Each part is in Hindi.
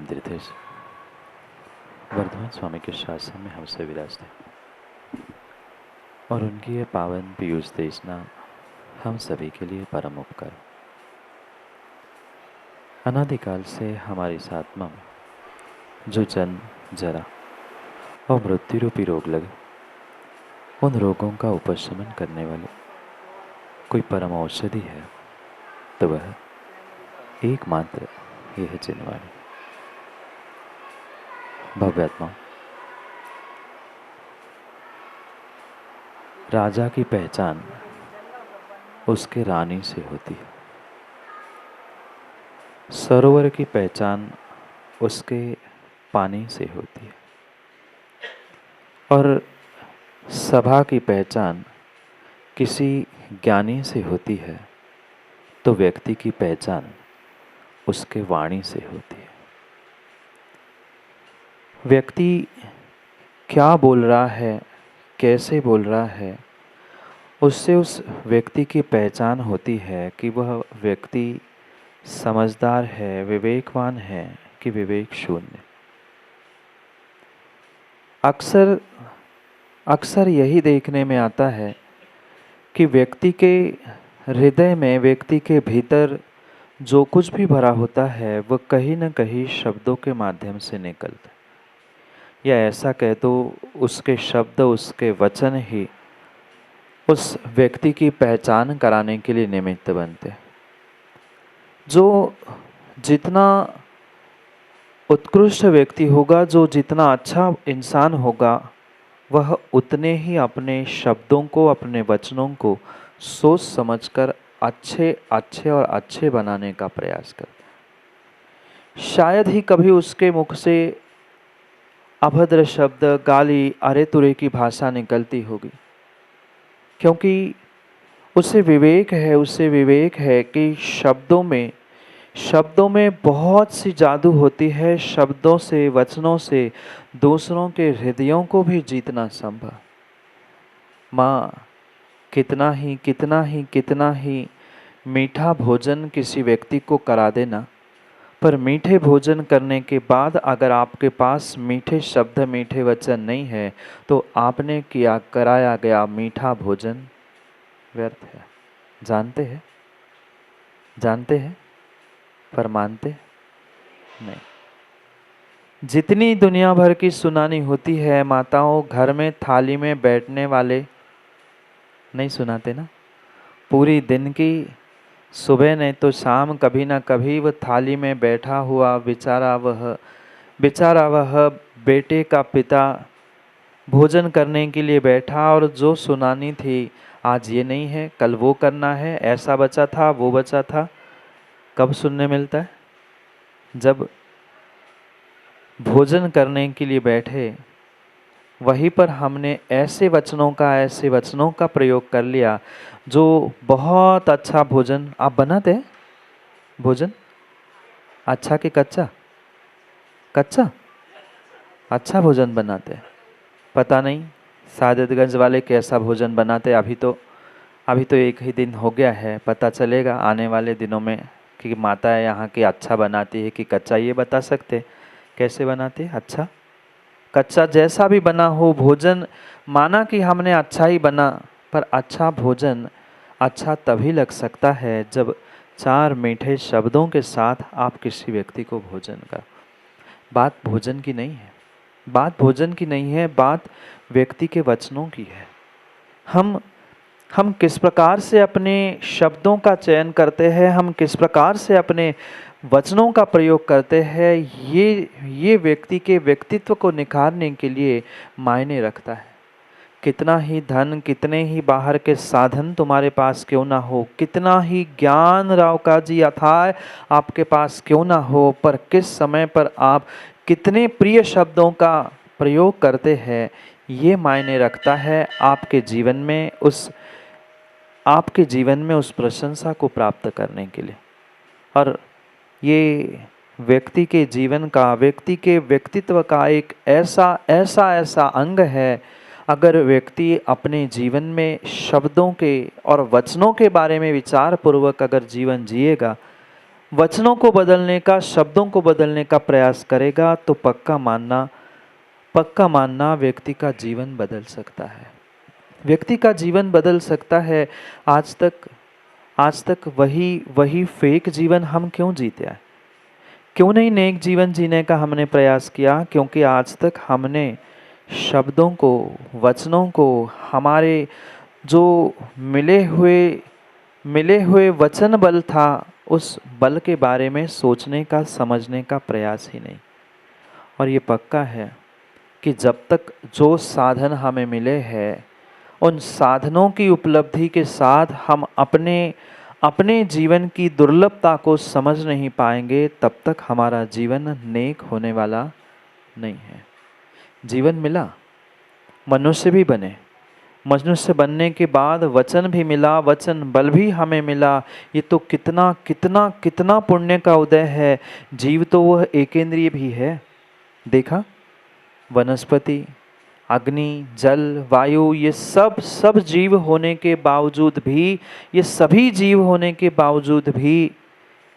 तीर्थेश वर्धमान स्वामी के शासन में हमसे विराजते और उनकी ये पावन पीयूष देशना हम सभी के लिए परम उपकार। अनादिकाल से हमारी इस आत्मा में जो जन्म, जरा और मृत्यु रूपी रोग लगे, उन रोगों का उपशमन करने वाले कोई परम औषधि है तो वह एकमात्र यह चिन्हवाणी। भव्यात्मा राजा की पहचान उसके रानी से होती है, सरोवर की पहचान उसके पानी से होती है और सभा की पहचान किसी ज्ञानी से होती है तो व्यक्ति की पहचान उसके वाणी से होती है। व्यक्ति क्या बोल रहा है, कैसे बोल रहा है, उससे उस व्यक्ति की पहचान होती है कि वह व्यक्ति समझदार है, विवेकवान है कि विवेक शून्य। अक्सर यही देखने में आता है कि व्यक्ति के हृदय में, व्यक्ति के भीतर जो कुछ भी भरा होता है वह कहीं न कहीं शब्दों के माध्यम से निकलता है, या ऐसा कह दो उसके शब्द, उसके वचन ही उस व्यक्ति की पहचान कराने के लिए निमित्त बनते हैं। जो जितना उत्कृष्ट व्यक्ति होगा, जो जितना अच्छा इंसान होगा, वह उतने ही अपने शब्दों को, अपने वचनों को सोच समझकर अच्छे बनाने का प्रयास करता है। शायद ही कभी उसके मुख से अभद्र शब्द, गाली, अरे तुरे की भाषा निकलती होगी, क्योंकि उसे विवेक है कि शब्दों में बहुत सी जादू होती है। शब्दों से, वचनों से दूसरों के हृदयों को भी जीतना संभव। माँ कितना ही मीठा भोजन किसी व्यक्ति को करा देना, पर मीठे भोजन करने के बाद अगर आपके पास मीठे शब्द, मीठे वचन नहीं है तो आपने कराया गया मीठा भोजन व्यर्थ है। जानते हैं पर मानते नहीं। जितनी दुनिया भर की सुनानी होती है माताओं, घर में थाली में बैठने वाले नहीं सुनाते ना। पूरी दिन की सुबह नहीं तो शाम कभी ना कभी वह थाली में बैठा हुआ बेचारा वह बेटे का पिता भोजन करने के लिए बैठा, और जो सुनानी थी आज ये नहीं है, कल वो करना है, ऐसा बचा था, वो बचा था। कब सुनने मिलता है? जब भोजन करने के लिए बैठे, वहीं पर हमने ऐसे वचनों का प्रयोग कर लिया जो बहुत अच्छा भोजन आप बनाते हैं। भोजन अच्छा कि कच्चा? अच्छा भोजन बनाते हैं। पता नहीं सादतगंज वाले कैसा भोजन बनाते। अभी तो एक ही दिन हो गया है, पता चलेगा आने वाले दिनों में कि माता यहाँ की अच्छा बनाती है कि कच्चा। ये बता सकते कैसे बनाती है? अच्छा कच्चा जैसा भी बना हो भोजन, माना कि हमने अच्छा ही बना, पर अच्छा भोजन अच्छा तभी लग सकता है जब 4 मीठे शब्दों के साथ आप किसी व्यक्ति को भोजन का। बात भोजन की नहीं है, बात व्यक्ति के वचनों की है। हम किस प्रकार से अपने शब्दों का चयन करते हैं, हम किस प्रकार से अपने वचनों का प्रयोग करते हैं, ये व्यक्ति के व्यक्तित्व को निखारने के लिए मायने रखता है। कितना ही धन, कितने ही बाहर के साधन तुम्हारे पास क्यों ना हो, कितना ही ज्ञान राव काजी अथाह आपके पास क्यों ना हो, पर किस समय पर आप कितने प्रिय शब्दों का प्रयोग करते हैं, ये मायने रखता है आपके जीवन में उस प्रशंसा को प्राप्त करने के लिए। और ये व्यक्ति के जीवन का, व्यक्ति के व्यक्तित्व का एक ऐसा अंग है। अगर व्यक्ति अपने जीवन में शब्दों के और वचनों के बारे में विचार पूर्वक अगर जीवन जिएगा वचनों को बदलने का, शब्दों को बदलने का प्रयास करेगा तो पक्का मानना व्यक्ति का जीवन बदल सकता है। व्यक्ति का जीवन बदल सकता है। आज तक वही फेक जीवन हम क्यों जीते हैं? क्यों नहीं नेक जीवन जीने का हमने प्रयास किया? क्योंकि आज तक हमने शब्दों को, वचनों को, हमारे जो मिले हुए वचन बल था, उस बल के बारे में सोचने का, समझने का प्रयास ही नहीं। और ये पक्का है कि जब तक जो साधन हमें मिले हैं, उन साधनों की उपलब्धि के साथ हम अपने जीवन की दुर्लभता को समझ नहीं पाएंगे, तब तक हमारा जीवन नेक होने वाला नहीं है। जीवन मिला, मनुष्य भी बने, मनुष्य बनने के बाद वचन भी मिला, वचन बल भी हमें मिला। ये तो कितना कितना कितना पुण्य का उदय है। जीव तो वह एकेंद्रिय भी है। देखा, वनस्पति, अग्नि, जल, वायु, ये सब जीव होने के बावजूद भी, ये सभी जीव होने के बावजूद भी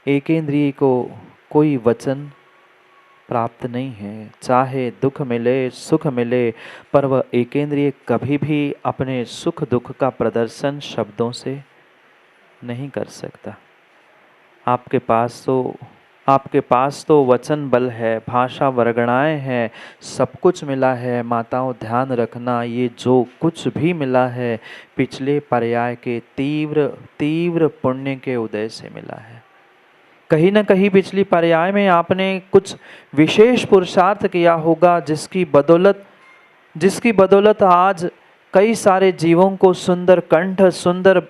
एकेंद्रिय को कोई वचन प्राप्त नहीं है। चाहे दुख मिले, सुख मिले, पर वह एकेंद्रिय कभी भी अपने सुख दुख का प्रदर्शन शब्दों से नहीं कर सकता। आपके पास तो वचन बल है, भाषा वर्गणाएं हैं, सब कुछ मिला है। माताओं, ध्यान रखना, ये जो कुछ भी मिला है पिछले पर्याय के तीव्र पुण्य के उदय से मिला है। कहीं न कहीं पिछली पर्याय में आपने कुछ विशेष पुरुषार्थ किया होगा, जिसकी बदौलत आज कई सारे जीवों को सुंदर कंठ, सुंदर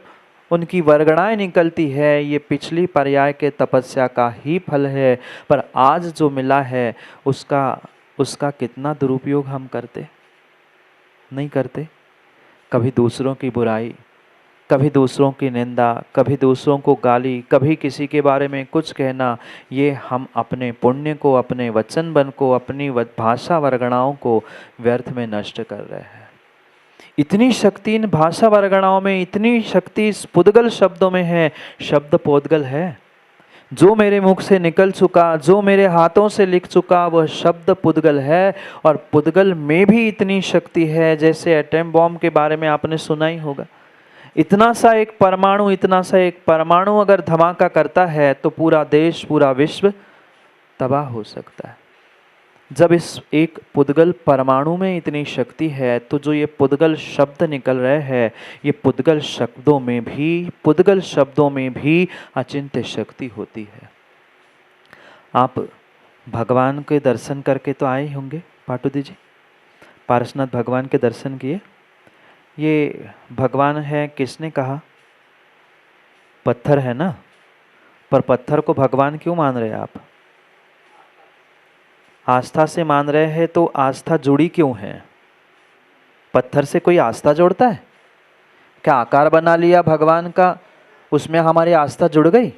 उनकी वर्गणाएं निकलती है। ये पिछली पर्याय के तपस्या का ही फल है। पर आज जो मिला है उसका कितना दुरुपयोग हम करते? नहीं करते। कभी दूसरों की बुराई, कभी दूसरों की निंदा, कभी दूसरों को गाली, कभी किसी के बारे में कुछ कहना, ये हम अपने पुण्य को, अपने वचन बन को, अपनी भाषा वर्गणाओं को व्यर्थ में नष्ट कर रहे हैं। इतनी शक्ति इन भाषा वर्गणाओं में, इतनी शक्ति इस पुद्गल शब्दों में है। शब्द पोद्गल है। जो मेरे मुख से निकल चुका, जो मेरे हाथों से लिख चुका, वह शब्द पुद्गल है। और पुद्गल में भी इतनी शक्ति है, जैसे एटम बॉम्ब के बारे में आपने सुना ही होगा। इतना सा एक परमाणु अगर धमाका करता है तो पूरा देश, पूरा विश्व तबाह हो सकता है। जब इस एक पुद्गल परमाणु में इतनी शक्ति है, तो जो ये पुद्गल शब्द निकल रहे हैं, ये पुद्गल शब्दों में भी अचिंत्य शक्ति होती है। आप भगवान के दर्शन करके तो आए होंगे पाटुदी जी, पारसनाथ भगवान के दर्शन किए। ये भगवान है, किसने कहा? पत्थर है ना। पर पत्थर को भगवान क्यों मान रहे हैं आप? आस्था से मान रहे हैं, तो आस्था जुड़ी क्यों है? पत्थर से कोई आस्था जोड़ता है क्या? आकार बना लिया भगवान का, उसमें हमारी आस्था जुड़ गई?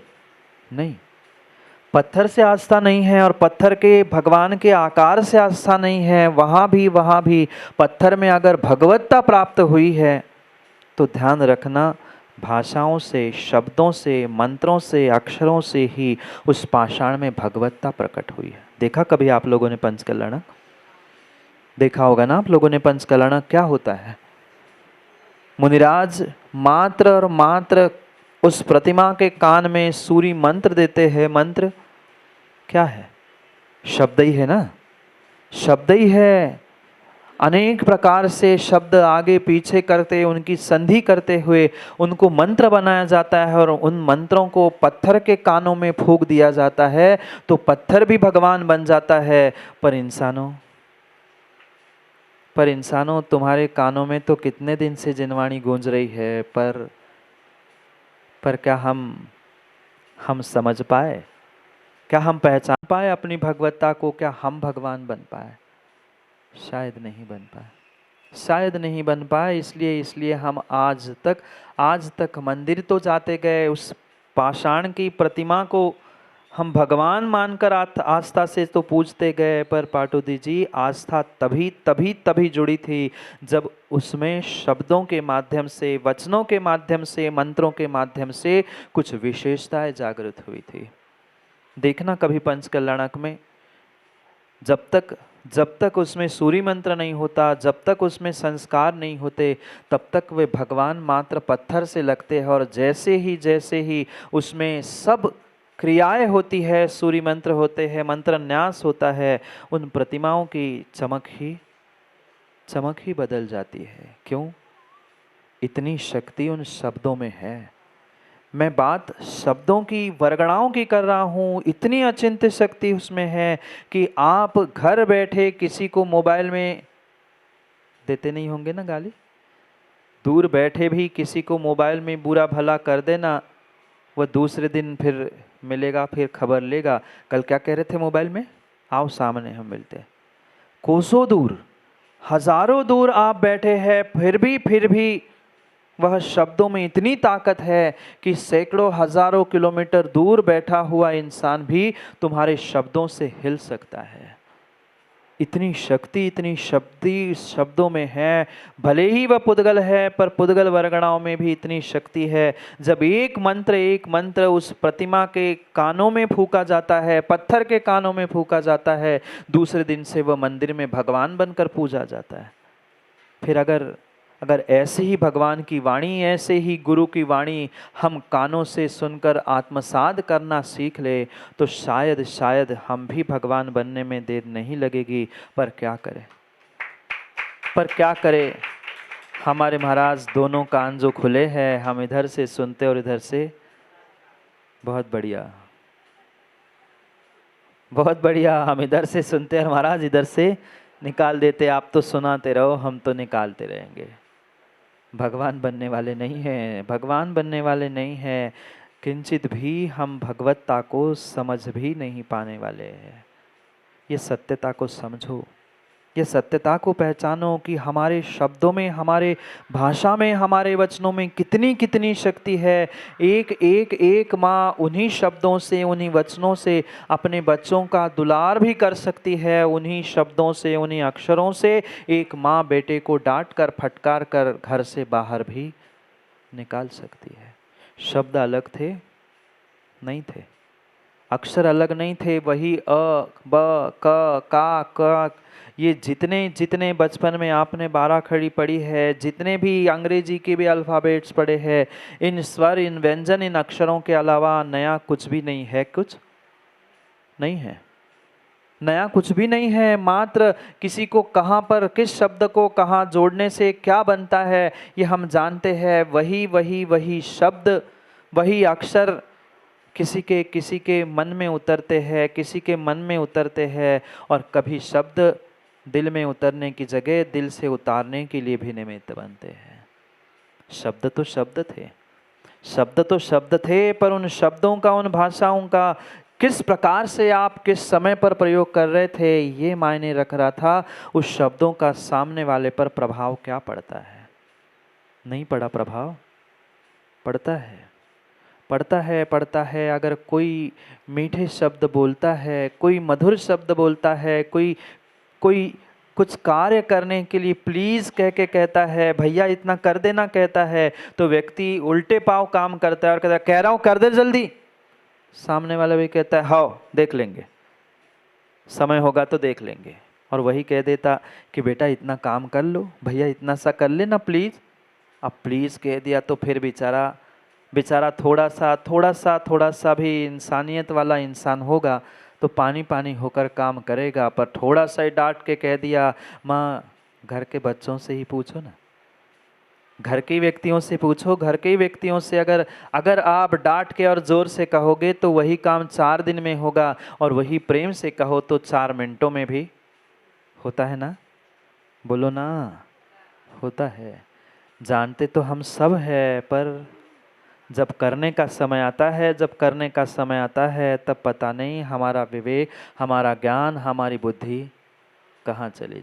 नहीं। पत्थर से आस्था नहीं है, और पत्थर के भगवान के आकार से आस्था नहीं है। वहाँ भी पत्थर में अगर भगवत्ता प्राप्त हुई है, तो ध्यान रखना, भाषाओं से, शब्दों से, मंत्रों से, अक्षरों से ही उस पाषाण में भगवत्ता प्रकट हुई है। देखा कभी आप लोगों ने पंचकल्याणक? देखा होगा ना आप लोगों ने पंचकल्याणक। क्या होता है? मुनिराज मात्र उस प्रतिमा के कान में सूरी मंत्र देते हैं। मंत्र क्या है? शब्द ही है ना। शब्द ही है। अनेक प्रकार से शब्द आगे पीछे करते, उनकी संधि करते हुए उनको मंत्र बनाया जाता है, और उन मंत्रों को पत्थर के कानों में फूंक दिया जाता है, तो पत्थर भी भगवान बन जाता है। पर इंसानों तुम्हारे कानों में तो कितने दिन से जिनवाणी गूंज रही है, पर क्या हम समझ पाए? क्या हम पहचान पाए अपनी भगवत्ता को? क्या हम भगवान बन पाए? शायद नहीं बन पाए। इसलिए हम आज तक मंदिर तो जाते गए, उस पाषाण की प्रतिमा को हम भगवान मानकर आस्था से तो पूजते गए। पर पाटुदी जी, आस्था तभी जुड़ी थी जब उसमें शब्दों के माध्यम से, वचनों के माध्यम से, मंत्रों के माध्यम से कुछ विशेषताएं जागृत हुई थी। देखना कभी पंचकल्याणक में, जब तक उसमें सूर्य मंत्र नहीं होता, जब तक उसमें संस्कार नहीं होते, तब तक वे भगवान मात्र पत्थर से लगते हैं। और जैसे ही उसमें सब क्रियाएं होती है, सूर्य मंत्र होते हैं, मंत्र न्यास होता है, उन प्रतिमाओं की चमक ही बदल जाती है। क्यों? इतनी शक्ति उन शब्दों में है। मैं बात शब्दों की, वर्गणाओं की कर रहा हूँ। इतनी अचिंत्य शक्ति उसमें है कि आप घर बैठे किसी को मोबाइल में देते नहीं होंगे ना गाली, दूर बैठे भी किसी को मोबाइल में बुरा भला कर देना, वह दूसरे दिन फिर मिलेगा, फिर खबर लेगा, कल क्या कह रहे थे मोबाइल में, आओ सामने हम मिलते हैं। कोसों दूर, हजारों दूर आप बैठे हैं, फिर भी वह शब्दों में इतनी ताकत है कि सैकड़ों हजारों किलोमीटर दूर बैठा हुआ इंसान भी तुम्हारे शब्दों से हिल सकता है। इतनी शक्ति, इतनी शक्ति शब्दों में है। भले ही वह पुद्गल है, पर पुद्गल वर्गणाओं में भी इतनी शक्ति है। जब एक मंत्र उस प्रतिमा के कानों में फूका जाता है, पत्थर के कानों में फूका जाता है, दूसरे दिन से वह मंदिर में भगवान बनकर पूजा जाता है। फिर अगर ऐसे ही भगवान की वाणी, ऐसे ही गुरु की वाणी हम कानों से सुनकर आत्मसात करना सीख ले, तो शायद हम भी भगवान बनने में देर नहीं लगेगी। पर क्या करें, हमारे महाराज दोनों कान जो खुले हैं, हम इधर से सुनते और इधर से बहुत बढ़िया हम इधर से सुनते और महाराज इधर से निकाल देते। आप तो सुनाते रहो, हम तो निकालते रहेंगे। भगवान बनने वाले नहीं हैं। किंचित भी हम भगवत्ता को समझ भी नहीं पाने वाले हैं। ये सत्यता को समझो, ये सत्यता को पहचानो कि हमारे शब्दों में, हमारे भाषा में, हमारे वचनों में कितनी शक्ति है। एक माँ उन्हीं शब्दों से, उन्हीं वचनों से अपने बच्चों का दुलार भी कर सकती है। उन्हीं शब्दों से, उन्हीं अक्षरों से एक माँ बेटे को डांट कर, फटकार कर घर से बाहर भी निकाल सकती है। शब्द अलग थे? नहीं थे। अक्षर अलग नहीं थे। वही अ, ब, क, का, क, ये जितने बचपन में आपने 12 खड़ी पढ़ी है, जितने भी अंग्रेजी के भी अल्फ़ाबेट्स पढ़े हैं, इन स्वर, इन व्यंजन, इन अक्षरों के अलावा नया कुछ भी नहीं है। कुछ नहीं है, नया कुछ भी नहीं है। मात्र किसी को कहाँ पर, किस शब्द को कहाँ जोड़ने से क्या बनता है, ये हम जानते हैं। वही शब्द, वही अक्षर किसी के मन में उतरते हैं, किसी के मन में उतरते हैं, और कभी शब्द दिल में उतरने की जगह दिल से उतारने के लिए भी निमित्त बनते हैं। शब्द तो शब्द थे, पर उन शब्दों का, उन भाषाओं का किस प्रकार से आप किस समय पर प्रयोग कर रहे थे, ये मायने रख रहा था। उस शब्दों का सामने वाले पर प्रभाव क्या पड़ता है? नहीं पड़ा प्रभाव? पड़ता है। अगर कोई मीठे शब्द बोलता है, कोई मधुर शब्द बोलता है, कोई कुछ कार्य करने के लिए प्लीज कह के कहता है, भैया इतना कर देना कहता है, तो व्यक्ति उल्टे पांव काम करता है और कहता है, कह रहा हूं कर दे जल्दी। सामने वाला भी कहता है, हाँ देख लेंगे, समय होगा तो देख लेंगे। और वही कह देता कि बेटा इतना काम कर लो, भैया इतना सा कर लेना प्लीज। अब प्लीज कह दिया तो फिर बेचारा थोड़ा सा भी इंसानियत वाला इंसान होगा तो पानी होकर काम करेगा। पर थोड़ा सा ही डांट के कह दिया, माँ घर के बच्चों से ही पूछो ना, घर के व्यक्तियों से पूछो। घर के व्यक्तियों से अगर आप डांट के और जोर से कहोगे तो वही काम 4 दिन में होगा, और वही प्रेम से कहो तो 4 मिनटों में भी होता है ना। बोलो ना, होता है। जानते तो हम सब है, पर जब करने का समय आता है तब पता नहीं हमारा विवेक, हमारा ज्ञान, हमारी बुद्धि कहाँ चली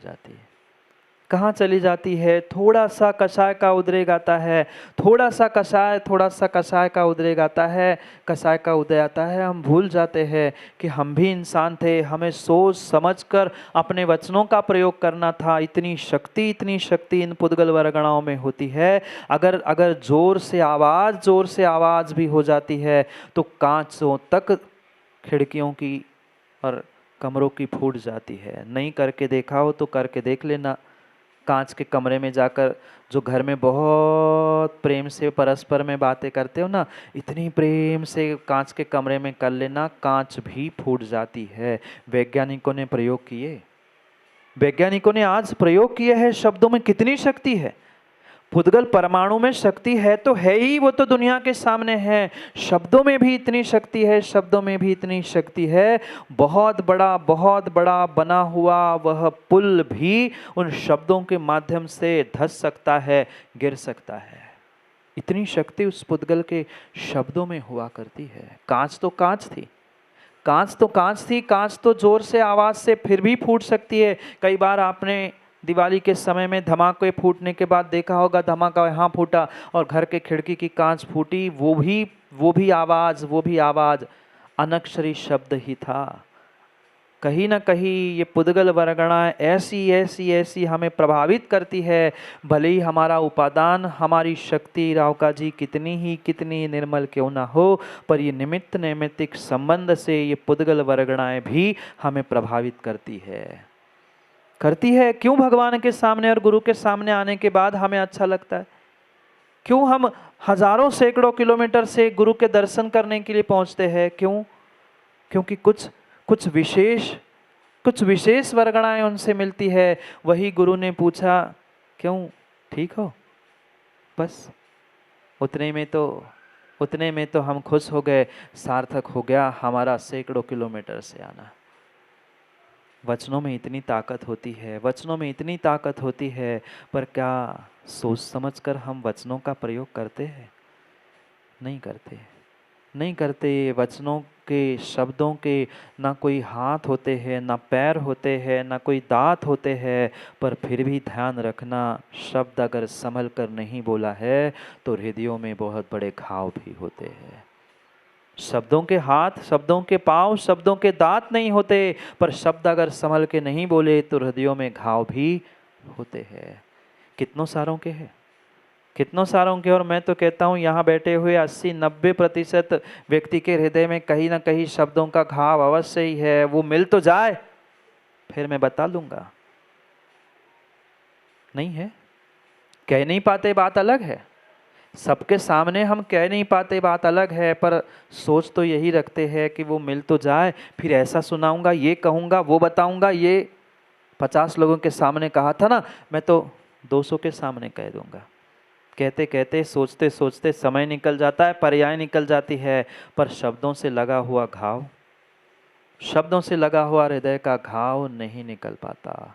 जाती है। थोड़ा सा कषाय का उद्रेक आता है, थोड़ा सा कषाय का उद्रेक आता है, कषाय का उदय आता है। हम भूल जाते हैं कि हम भी इंसान थे, हमें सोच समझकर अपने वचनों का प्रयोग करना था। इतनी शक्ति इन पुद्गल वर्गणाओं में होती है। अगर जोर से आवाज भी हो जाती है तो कांचों तक खिड़कियों की और कमरों की फूट जाती है। नहीं करके देखा हो तो करके देख लेना। कांच के कमरे में जाकर, जो घर में बहुत प्रेम से परस्पर में बातें करते हो ना, इतनी प्रेम से कांच के कमरे में कर लेना, कांच भी फूट जाती है। वैज्ञानिकों ने प्रयोग किए, वैज्ञानिकों ने आज प्रयोग किए हैं। शब्दों में कितनी शक्ति है। पुद्गल परमाणु में शक्ति है तो है ही, वो तो दुनिया के सामने है। शब्दों में भी इतनी शक्ति है, शब्दों में भी इतनी शक्ति है। बहुत बड़ा बना हुआ वह पुल भी उन शब्दों के माध्यम से धस सकता है, गिर सकता है। इतनी शक्ति उस पुद्गल के शब्दों में हुआ करती है। कांच तो कांच थी, कांच तो जोर से आवाज से फिर भी फूट सकती है। कई बार आपने दिवाली के समय में धमाके फूटने के बाद देखा होगा, धमाका यहाँ फूटा और घर के खिड़की की कांच फूटी, वो भी आवाज अनक्षरी शब्द ही था। कहीं ना कहीं ये पुद्गल वरगणाएं ऐसी हमें प्रभावित करती है। भले ही हमारा उपादान, हमारी शक्ति रावका जी कितनी निर्मल क्यों ना हो, पर ये निमित्त नैमित्तिक संबंध से ये पुद्गल वरगणाएं भी हमें प्रभावित करती है। क्यों भगवान के सामने और गुरु के सामने आने के बाद हमें अच्छा लगता है? क्यों हम हजारों सैकड़ों किलोमीटर से गुरु के दर्शन करने के लिए पहुंचते हैं? क्यों? क्योंकि कुछ विशेष वरगणाएं उनसे मिलती है। वही गुरु ने पूछा, क्यों, ठीक हो? बस उतने में तो हम खुश हो गए, सार्थक हो गया हमारा सैकड़ों किलोमीटर से आना। वचनों में इतनी ताकत होती है, पर क्या सोच समझकर हम वचनों का प्रयोग करते हैं? नहीं करते। वचनों के, शब्दों के ना कोई हाथ होते हैं, ना पैर होते हैं, ना कोई दांत होते हैं, पर फिर भी ध्यान रखना, शब्द अगर संभल कर नहीं बोला है तो हृदयों में बहुत बड़े घाव भी होते हैं। शब्दों के हाथ, शब्दों के पांव, शब्दों के दांत नहीं होते, पर शब्द अगर संभल के नहीं बोले तो हृदयों में घाव भी होते हैं। कितनों सारों के और मैं तो कहता हूँ यहाँ बैठे हुए 80-90% व्यक्ति के हृदय में कहीं ना कहीं शब्दों का घाव अवश्य ही है। वो मिल तो जाए, फिर मैं बता लूंगा। नहीं है, कह नहीं पाते, बात अलग है। सबके सामने हम कह नहीं पाते, बात अलग है, पर सोच तो यही रखते हैं कि वो मिल तो जाए, फिर ऐसा सुनाऊंगा, ये कहूंगा, वो बताऊंगा। ये 50 लोगों के सामने कहा था ना, मैं तो 200 के सामने कह दूंगा। कहते कहते, सोचते सोचते समय निकल जाता है, पर्याय निकल जाती है, पर शब्दों से लगा हुआ घाव, शब्दों से लगा हुआ हृदय का घाव नहीं निकल पाता।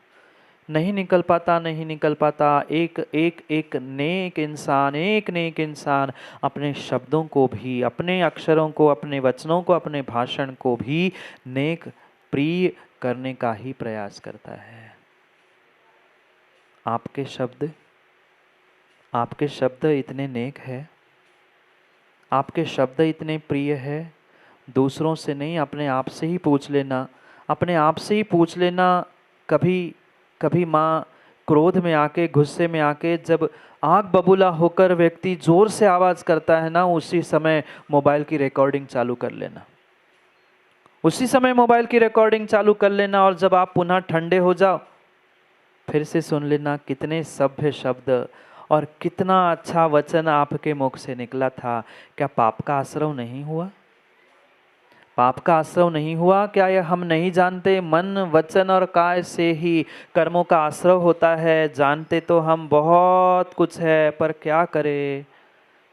एक नेक इंसान अपने शब्दों को भी, अपने अक्षरों को, अपने वचनों को, अपने भाषण को भी नेक प्रिय करने का ही प्रयास करता है। आपके शब्द इतने नेक है, आपके शब्द इतने प्रिय है, दूसरों से नहीं, अपने आप से ही पूछ लेना। कभी माँ क्रोध में आके, गुस्से में आके, जब आग बबूला होकर व्यक्ति जोर से आवाज करता है ना, उसी समय मोबाइल की रिकॉर्डिंग चालू कर लेना। और जब आप पुनः ठंडे हो जाओ, फिर से सुन लेना कितने सभ्य शब्द और कितना अच्छा वचन आपके मुख से निकला था। क्या पाप का आश्रव नहीं हुआ? क्या यह हम नहीं जानते? मन, वचन और काय से ही कर्मों का आश्रव होता है। जानते तो हम बहुत कुछ है, पर क्या करें?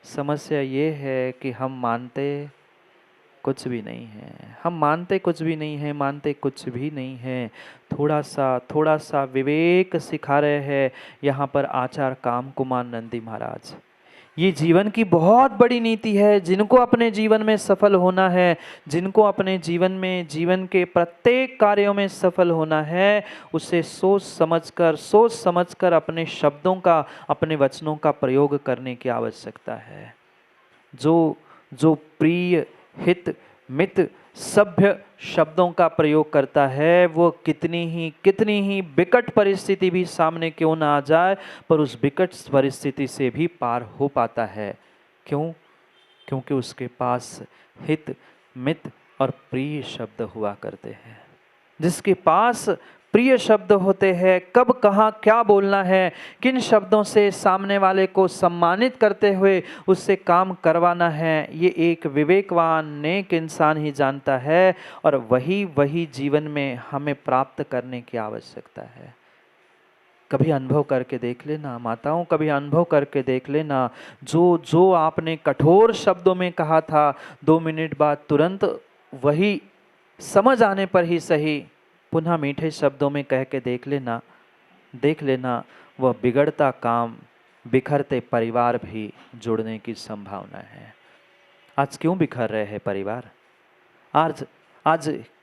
समस्या ये है कि हम मानते कुछ भी नहीं है। थोड़ा सा विवेक सिखा रहे हैं यहाँ पर आचार्य काम कुमार नंदी महाराज। ये जीवन की बहुत बड़ी नीति है। जिनको अपने जीवन में सफल होना है, जिनको अपने जीवन में, जीवन के प्रत्येक कार्यों में सफल होना है, उसे सोच समझकर अपने शब्दों का, अपने वचनों का प्रयोग करने की आवश्यकता है। जो प्रिय, हित, मित, सभ्य शब्दों का प्रयोग करता है, वो कितनी ही विकट परिस्थिति भी सामने क्यों ना आ जाए, पर उस विकट परिस्थिति से भी पार हो पाता है। क्यों? क्योंकि उसके पास हित, मित और प्रिय शब्द हुआ करते हैं। जिसके पास प्रिय शब्द होते हैं, कब कहाँ क्या बोलना है, किन शब्दों से सामने वाले को सम्मानित करते हुए उससे काम करवाना है, ये एक विवेकवान नेक इंसान ही जानता है। और वही जीवन में हमें प्राप्त करने की आवश्यकता है। कभी अनुभव करके देख लेना माताओं, कभी अनुभव करके देख लेना, जो आपने कठोर शब्दों में कहा था, 2 मिनट बाद तुरंत वही समझ आने पर ही सही पुनः मीठे शब्दों में कह के देख लेना वह बिगड़ता काम, बिखरते परिवार भी जुड़ने की संभावना है। आज क्यों बिखर रहे हैं परिवार? आज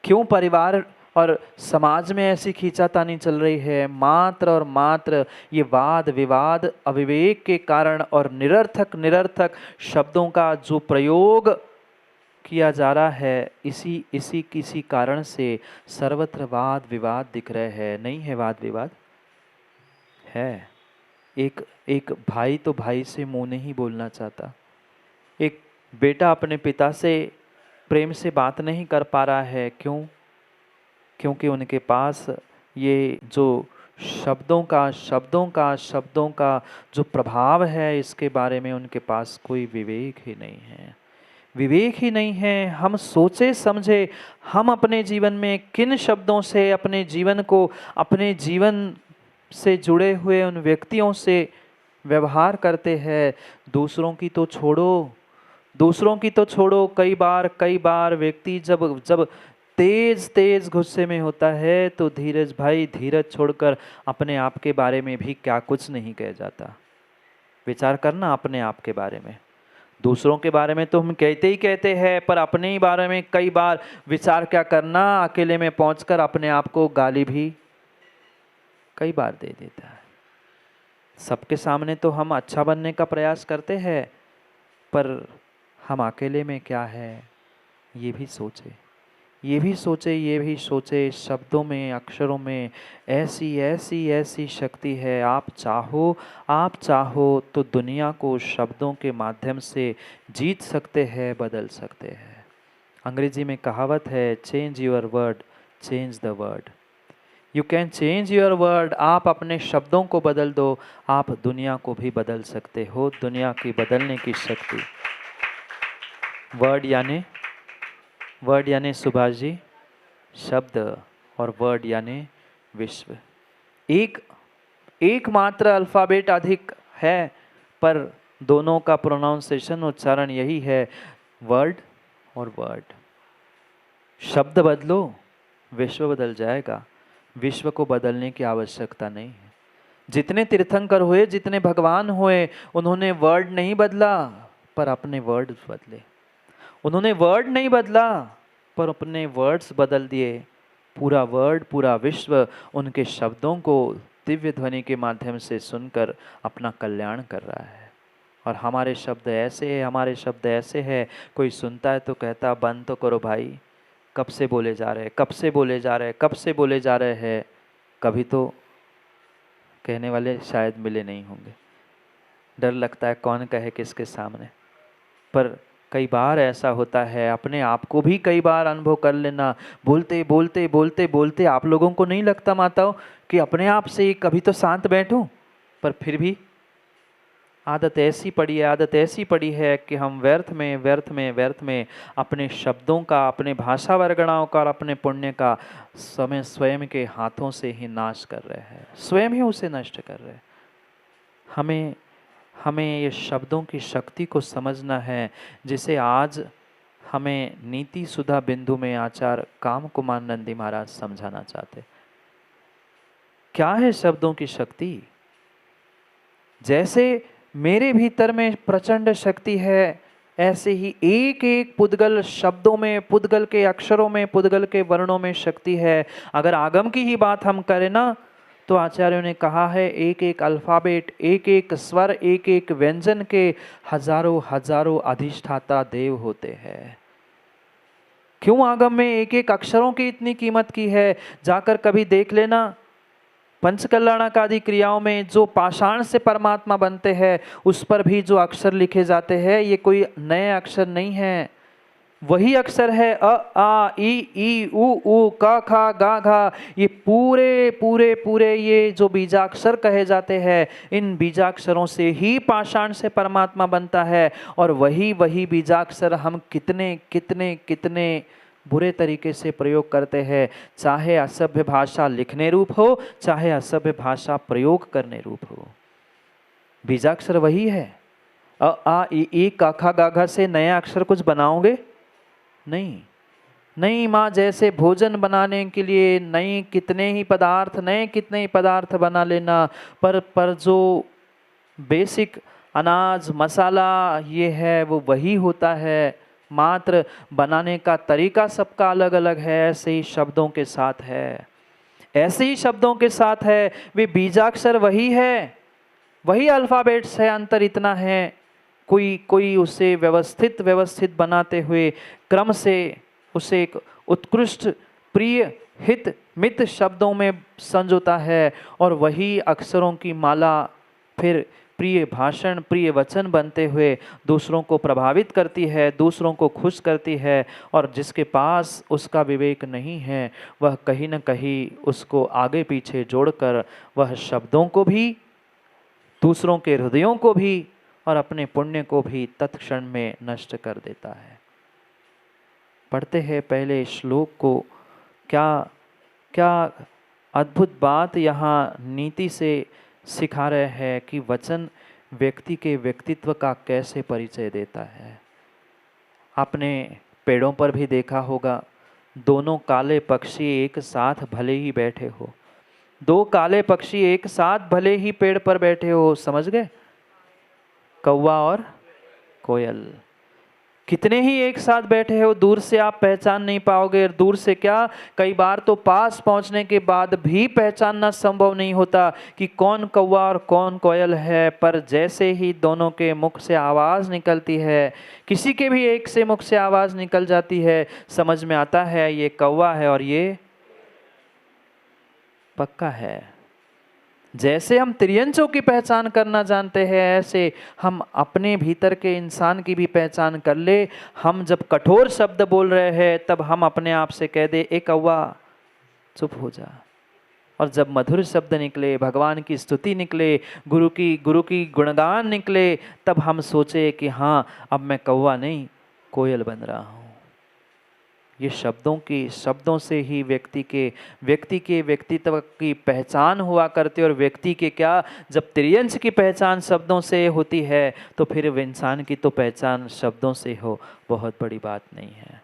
क्यों परिवार और समाज में ऐसी खींचातानी चल रही है? मात्र और मात्र ये वाद विवाद अविवेक के कारण और निरर्थक शब्दों का जो प्रयोग किया जा रहा है, किसी कारण से सर्वत्र वाद विवाद दिख रहे हैं। नहीं है वाद विवाद? है। एक भाई तो भाई से मुंह नहीं बोलना चाहता, एक बेटा अपने पिता से प्रेम से बात नहीं कर पा रहा है। क्यों? क्योंकि उनके पास ये जो शब्दों का जो प्रभाव है, इसके बारे में उनके पास कोई विवेक ही नहीं है। हम सोचे समझे हम अपने जीवन में किन शब्दों से अपने जीवन से जुड़े हुए उन व्यक्तियों से व्यवहार करते हैं। दूसरों की तो छोड़ो, कई बार व्यक्ति जब तेज गुस्से में होता है तो धीरज छोड़कर अपने आप के बारे में भी क्या कुछ नहीं कह जाता। विचार करना अपने आप के बारे में। दूसरों के बारे में तो हम कहते हैं, पर अपने ही बारे में कई बार विचार क्या करना, अकेले में पहुंचकर अपने आप को गाली भी कई बार दे देता है। सबके सामने तो हम अच्छा बनने का प्रयास करते हैं, पर हम अकेले में क्या है ये भी सोचे। शब्दों में, अक्षरों में ऐसी शक्ति है। आप चाहो तो दुनिया को शब्दों के माध्यम से जीत सकते हैं, बदल सकते हैं। अंग्रेजी में कहावत है, change your word, change the word. You can change your word. आप अपने शब्दों को बदल दो, आप दुनिया को भी बदल सकते हो। दुनिया की बदलने की शक्ति। वर्ड यानी सुभाष जी शब्द, और वर्ड यानी विश्व। एक मात्र अल्फाबेट अधिक है, पर दोनों का प्रोनाउंसिएशन, उच्चारण यही है, वर्ड और वर्ड। शब्द बदलो, विश्व बदल जाएगा। विश्व को बदलने की आवश्यकता नहीं है। जितने तीर्थंकर हुए, जितने भगवान हुए, उन्होंने वर्ड नहीं बदला पर अपने वर्ड्स बदले। उन्होंने वर्ड नहीं बदला पर अपने वर्ड्स बदल दिए। पूरा विश्व उनके शब्दों को दिव्य ध्वनि के माध्यम से सुनकर अपना कल्याण कर रहा है। और हमारे शब्द ऐसे हैं, कोई सुनता है तो कहता बंद तो करो भाई, कब से बोले जा रहे हैं। कभी तो कहने वाले शायद मिले नहीं होंगे। डर लगता है कौन कहे किसके सामने। पर कई बार ऐसा होता है, अपने आप को भी कई बार अनुभव कर लेना। बोलते आप लोगों को नहीं लगता माताओं कि अपने आप से कभी तो शांत बैठूं, पर फिर भी आदत ऐसी पड़ी है कि हम व्यर्थ में अपने शब्दों का, अपने भाषा वर्गणाओं का और अपने पुण्य का समय स्वयं के हाथों से ही नाश कर रहे हैं, स्वयं ही उसे नष्ट कर रहे हैं। हमें ये शब्दों की शक्ति को समझना है, जिसे आज हमें नीति सुधा बिंदु में आचार्य काम कुमार नंदी महाराज समझाना चाहते। क्या है शब्दों की शक्ति? जैसे मेरे भीतर में प्रचंड शक्ति है, ऐसे ही एक एक पुद्गल शब्दों में, पुद्गल के अक्षरों में, पुद्गल के वर्णों में शक्ति है। अगर आगम की ही बात हम करें ना, तो आचार्यों ने कहा है, एक एक अल्फाबेट, एक एक स्वर, एक एक व्यंजन के हजारों अधिष्ठाता देव होते हैं। क्यों आगम में एक एक अक्षरों की इतनी कीमत की है? जाकर कभी देख लेना। पंचकल्याणक आदि क्रियाओं में जो पाषाण से परमात्मा बनते हैं, उस पर भी जो अक्षर लिखे जाते हैं, ये कोई नए अक्षर नहीं है। वही अक्षर है अ आ इ ई उ ऊ क ख ग घ। ये पूरे पूरे पूरे ये जो बीजाक्षर कहे जाते हैं, इन बीजाक्षरों से ही पाषाण से परमात्मा बनता है। और वही वही बीजाक्षर हम कितने कितने कितने बुरे तरीके से प्रयोग करते हैं, चाहे असभ्य भाषा लिखने रूप हो, चाहे असभ्य भाषा प्रयोग करने रूप हो। बीजाक्षर वही है। अ आ इ ई क ख ग घ से नया अक्षर कुछ बनाओगे? नहीं। नहीं माँ, जैसे भोजन बनाने के लिए नए कितने ही पदार्थ बना लेना, पर जो बेसिक अनाज मसाला ये है वो वही होता है, मात्र बनाने का तरीका सबका अलग अलग है। ऐसे ही शब्दों के साथ है, ऐसे ही शब्दों के साथ है। वे बीजाक्षर वही है, वही अल्फ़ाबेट्स है, अंतर इतना है कोई उसे व्यवस्थित बनाते हुए क्रम से उसे एक उत्कृष्ट प्रिय हित मित शब्दों में संजोता है, और वही अक्षरों की माला फिर प्रिय भाषण प्रिय वचन बनते हुए दूसरों को प्रभावित करती है, दूसरों को खुश करती है। और जिसके पास उसका विवेक नहीं है, वह कहीं न कहीं उसको आगे पीछे जोड़कर वह शब्दों को भी, दूसरों के हृदयों को भी और अपने पुण्य को भी तत्क्षण में नष्ट कर देता है। पढ़ते हैं पहले श्लोक को। क्या क्या अद्भुत बात यहाँ नीति से सिखा रहे हैं कि वचन व्यक्ति के व्यक्तित्व का कैसे परिचय देता है। आपने पेड़ों पर भी देखा होगा, दोनों काले पक्षी एक साथ भले ही बैठे हो, दो काले पक्षी एक साथ भले ही पेड़ पर बैठे हो, समझ गए? कौवा और कोयल कितने ही एक साथ बैठे हो, दूर से आप पहचान नहीं पाओगे। और दूर से क्या, कई बार तो पास पहुंचने के बाद भी पहचानना संभव नहीं होता कि कौन कौवा और कौन कोयल है। पर जैसे ही दोनों के मुख से आवाज़ निकलती है, किसी के भी एक से मुख से आवाज़ निकल जाती है, समझ में आता है ये कौवा है और ये पक्का है। जैसे हम त्रियंचों की पहचान करना जानते हैं, ऐसे हम अपने भीतर के इंसान की भी पहचान कर ले। हम जब कठोर शब्द बोल रहे हैं, तब हम अपने आप से कह दे ए कौवा चुप हो जा। और जब मधुर शब्द निकले, भगवान की स्तुति निकले, गुरु की गुणगान निकले, तब हम सोचे कि हाँ, अब मैं कौवा नहीं कोयल बन रहा हूँ। ये शब्दों से ही व्यक्ति के व्यक्तित्व की पहचान हुआ करती है। और व्यक्ति के क्या, जब त्रियंश की पहचान शब्दों से होती है, तो फिर इंसान की तो पहचान शब्दों से हो, बहुत बड़ी बात नहीं है,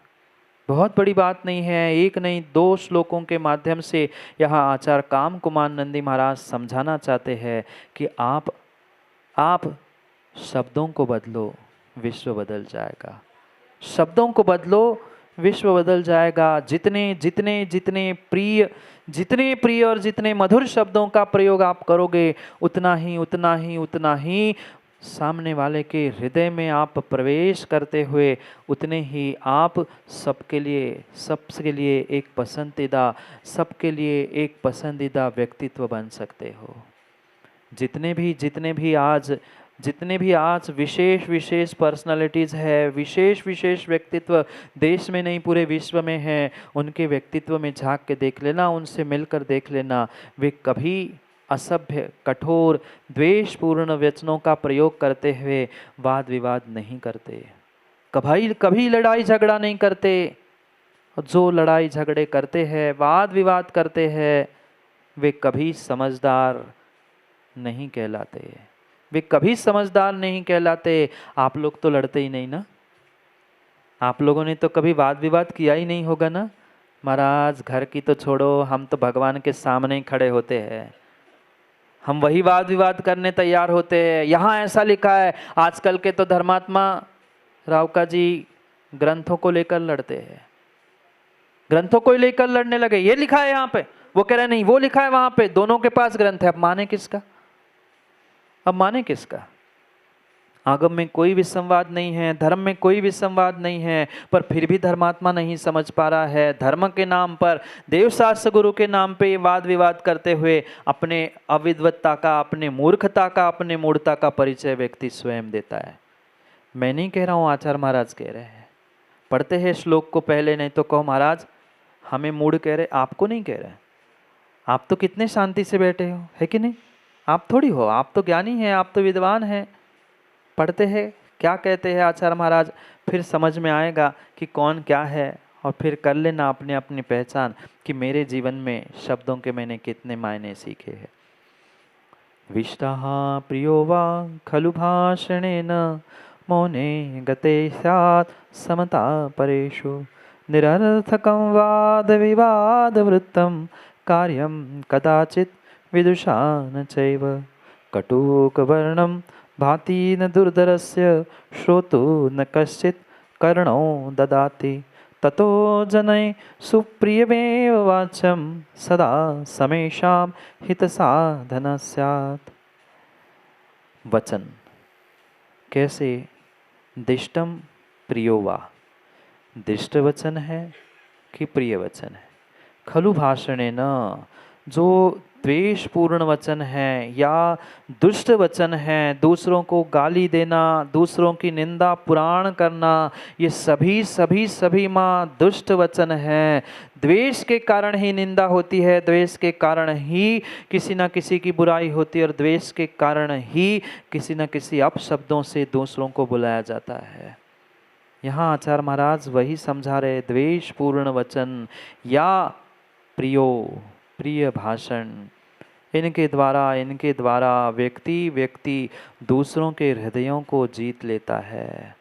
बहुत बड़ी बात नहीं है। एक नहीं दो श्लोकों के माध्यम से यहाँ आचार्य काम कुमार नंदी महाराज समझाना चाहते हैं कि आप शब्दों को बदलो, विश्व बदल जाएगा। शब्दों को बदलो, विश्व बदल जाएगा। जितने जितने जितने प्रिय और जितने मधुर शब्दों का प्रयोग आप करोगे, उतना ही सामने वाले के हृदय में आप प्रवेश करते हुए, उतने ही आप सबके लिए एक पसंदीदा व्यक्तित्व बन सकते हो। जितने भी आज विशेष पर्सनालिटीज़ है, विशेष व्यक्तित्व देश में नहीं पूरे विश्व में हैं, उनके व्यक्तित्व में झांक के देख लेना, उनसे मिलकर देख लेना। वे कभी असभ्य कठोर द्वेषपूर्ण वचनों का प्रयोग करते हुए वाद विवाद नहीं करते, कभी लड़ाई झगड़ा नहीं करते। जो लड़ाई झगड़े करते हैं, वाद विवाद करते हैं, वे कभी समझदार नहीं कहलाते, वे कभी समझदार नहीं कहलाते। आप लोग तो लड़ते ही नहीं ना, आप लोगों ने तो कभी वाद विवाद किया ही नहीं होगा ना। महाराज घर की तो छोड़ो, हम तो भगवान के सामने ही खड़े होते हैं, हम वही वाद विवाद करने तैयार होते हैं। यहाँ ऐसा लिखा है, आजकल के तो धर्मात्मा रावका जी ग्रंथों को लेकर लड़ते हैं, ग्रंथों को लेकर लड़ने लगे। ये लिखा है यहाँ पे, वो कह रहे नहीं वो लिखा है वहां पे, दोनों के पास ग्रंथ है, अब माने किसका? अब माने किसका? आगम में कोई विसंवाद नहीं है, धर्म में कोई विसंवाद नहीं है, पर फिर भी धर्मात्मा नहीं समझ पा रहा है। धर्म के नाम पर, देवशास्त्र गुरु के नाम पे वाद विवाद करते हुए अपने अविद्वत्ता का, अपने मूर्खता का, अपने मूढ़ता का परिचय व्यक्ति स्वयं देता है। मैं नहीं कह रहा हूँ, आचार्य महाराज कह रहे हैं। पढ़ते हैं श्लोक को पहले, नहीं तो कहो महाराज हमें मूड कह रहे, आपको नहीं कह रहे। आप तो कितने शांति से बैठे हो, है कि नहीं? आप थोड़ी हो, आप तो ज्ञानी हैं, आप तो विद्वान हैं। पढ़ते हैं क्या कहते हैं आचार्य महाराज, फिर समझ में आएगा कि कौन क्या है, और फिर कर लेना अपने अपनी पहचान कि मेरे जीवन में शब्दों के मैंने कितने मायने सीखे हैं। विष्टाः प्रियो वा खलु भाषणेन मौने गते स्यात् समता परेषु निरर्थकं वाद विवादवृत्तं कार्यं कदाचित् विदुषा न चैव कटुकवर्णं भाति न दुर्धरस्य श्रोतु न कश्चित् कर्णो ददाति ततो जनै सुप्रियमेव वाच्यं सदा समेषां हितसाधन स्यात्। वचन कैसे? दिष्टम प्रियो वा, दिष्ट वचन है कि प्रिय वचन है। खलु भाषणेन, जो द्वेषपूर्ण वचन है या दुष्ट वचन है, दूसरों को गाली देना, दूसरों की निंदा पुराण करना, ये सभी माँ दुष्ट वचन है। द्वेष के कारण ही निंदा होती है, द्वेष के कारण ही किसी न किसी की बुराई होती है, और द्वेष के कारण ही किसी न किसी अपशब्दों से दूसरों को बुलाया जाता है। यहाँ आचार्य महाराज वही समझा रहे, द्वेषपूर्ण वचन या प्रिय भाषण, इनके द्वारा व्यक्ति दूसरों के हृदयों को जीत लेता है।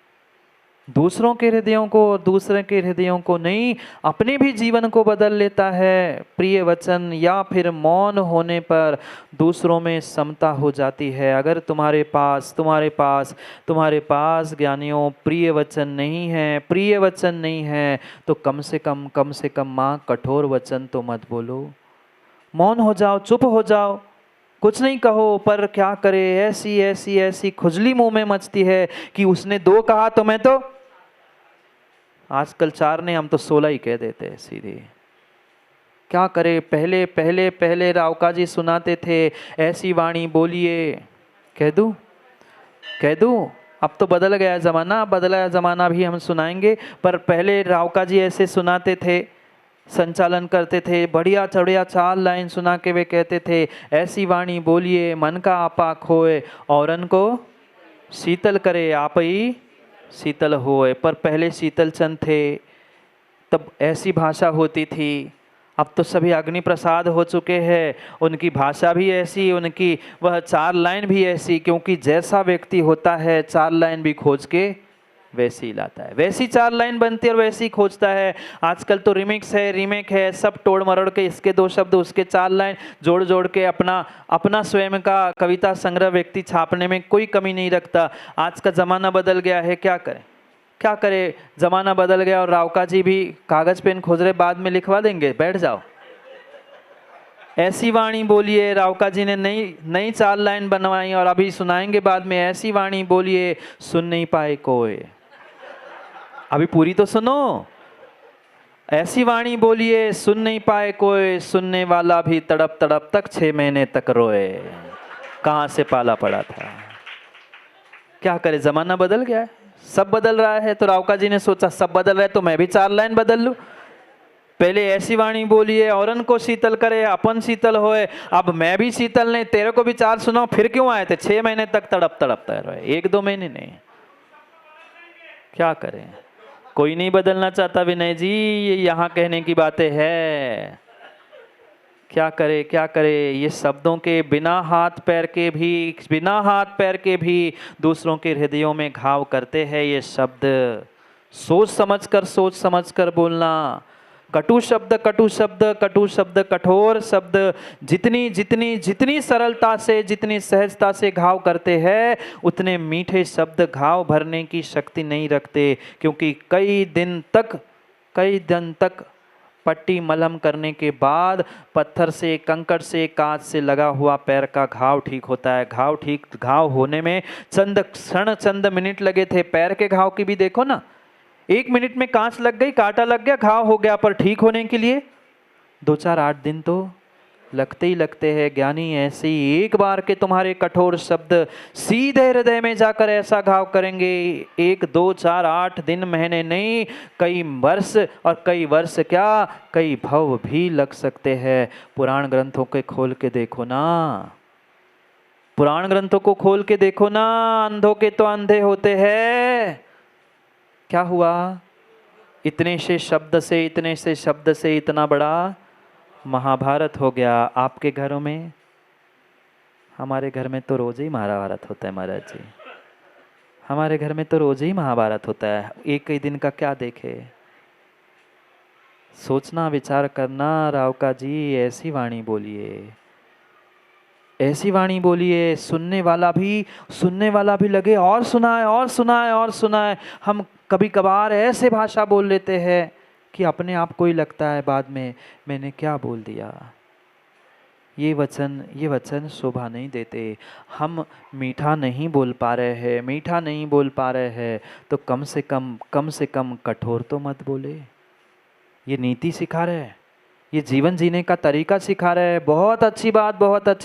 दूसरों के हृदयों को, दूसरे के हृदयों को नहीं, अपने भी जीवन को बदल लेता है। प्रिय वचन या फिर मौन होने पर दूसरों में समता हो जाती है। अगर तुम्हारे पास ज्ञानियों प्रिय वचन नहीं है तो कम से कम माँ कठोर वचन तो मत बोलो। मौन हो जाओ, चुप हो जाओ, कुछ नहीं कहो। पर क्या करे, ऐसी खुजली मुंह में मचती है कि उसने 2 कहा तो मैं तो आजकल 4 ने, हम तो 16 ही कह देते हैं सीधे। क्या करे, पहले रावका जी सुनाते थे, ऐसी वाणी बोलिए, कह दूं। अब तो बदल गया ज़माना भी हम सुनाएंगे, पर पहले रावका जी ऐसे सुनाते थे, संचालन करते थे, बढ़िया 4 लाइन सुना के वे कहते थे, ऐसी वाणी बोलिए मन का आपा खोए, औरन को शीतल करे आप ही शीतल होए। पर पहले शीतल चंद थे तब ऐसी भाषा होती थी। अब तो सभी अग्नि प्रसाद हो चुके हैं, उनकी भाषा भी ऐसी, उनकी वह 4 लाइन भी ऐसी, क्योंकि जैसा व्यक्ति होता है 4 लाइन भी खोज के वैसी लाता है, वैसी 4 लाइन बनती है और वैसी खोजता है। आजकल तो रीमेक है, सब तोड़ मरोड़ के, इसके 2 शब्द उसके 4 लाइन जोड़ के अपना स्वयं का कविता संग्रह व्यक्ति छापने में कोई कमी नहीं रखता। आज का ज़माना बदल गया है, क्या करे, ज़माना बदल गया। और रावका जी भी कागज़ पेन खोज रहे, बाद में लिखवा देंगे, बैठ जाओ। ऐसी वाणी बोलिए, रावका जी ने नई 4 लाइन बनवाई और अभी सुनाएंगे बाद में, ऐसी वाणी बोलिए सुन नहीं पाए कोई। अभी पूरी तो सुनो। ऐसी वाणी बोलिए सुन नहीं पाए कोई, सुनने वाला भी तड़प तक 6 महीने तक रोए। कहाँ से पाला पड़ा था। क्या करे, जमाना बदल गया है, सब बदल रहा है। तो रावका जी ने सोचा सब बदल रहा है तो मैं भी 4 लाइन बदल लूं। पहले ऐसी वाणी बोलिए औरन को शीतल करे, अपन शीतल होए। अब मैं भी शीतल नहीं, तेरे को भी 4 सुनाओ। फिर क्यों आए थे 6 महीने तक तड़प रहे, 1-2 महीने नहीं। क्या करें, कोई नहीं बदलना चाहता विनय जी, ये यहाँ कहने की बातें है। क्या करे, ये शब्दों के बिना हाथ पैर के भी दूसरों के हृदयों में घाव करते हैं ये शब्द। सोच समझ कर बोलना। कटु शब्द, कठोर शब्द जितनी सरलता से, जितनी सहजता से घाव करते हैं, उतने मीठे शब्द घाव भरने की शक्ति नहीं रखते। क्योंकि कई दिन तक पट्टी मलहम करने के बाद पत्थर से, कंकड़ से, कांच से लगा हुआ पैर का घाव ठीक होता है। घाव होने में चंद मिनट लगे थे। पैर के घाव की भी देखो ना, 1 मिनट में कांच लग गई, कांटा लग गया, घाव हो गया। पर ठीक होने के लिए 2-4-8 दिन तो लगते ही लगते हैं ज्ञानी। ऐसे ही एक बार के तुम्हारे कठोर शब्द सीधे हृदय में जाकर ऐसा घाव करेंगे, 1 2 4 8 दिन महीने नहीं, कई वर्ष, और कई वर्ष क्या, कई भव भी लग सकते हैं। पुराण ग्रंथों के खोल के देखो ना, पुराण ग्रंथों को खोल के देखो ना, अंधों के तो अंधे होते हैं। क्या हुआ, इतने से शब्द से, इतने से शब्द से इतना बड़ा महाभारत हो गया। आपके घरों में, हमारे घर में तो रोज ही महाभारत होता है महाराज जी, हमारे घर में तो रोज ही महाभारत होता है। एक ही दिन का क्या देखे, सोचना विचार करना। रावका जी ऐसी वाणी बोलिए, ऐसी वाणी बोलिए, सुनने वाला भी लगे और सुनाए और सुनाए और सुनाए। हम कभी कभार ऐसे भाषा बोल लेते हैं कि अपने आप को ही लगता है बाद में मैंने क्या बोल दिया। ये वचन शोभा नहीं देते। हम मीठा नहीं बोल पा रहे हैं, मीठा नहीं बोल पा रहे हैं, तो कम से कम कठोर तो मत बोले। ये नीति सिखा रहे हैं, ये जीवन जीने का तरीका सिखा रहे हैं। बहुत अच्छी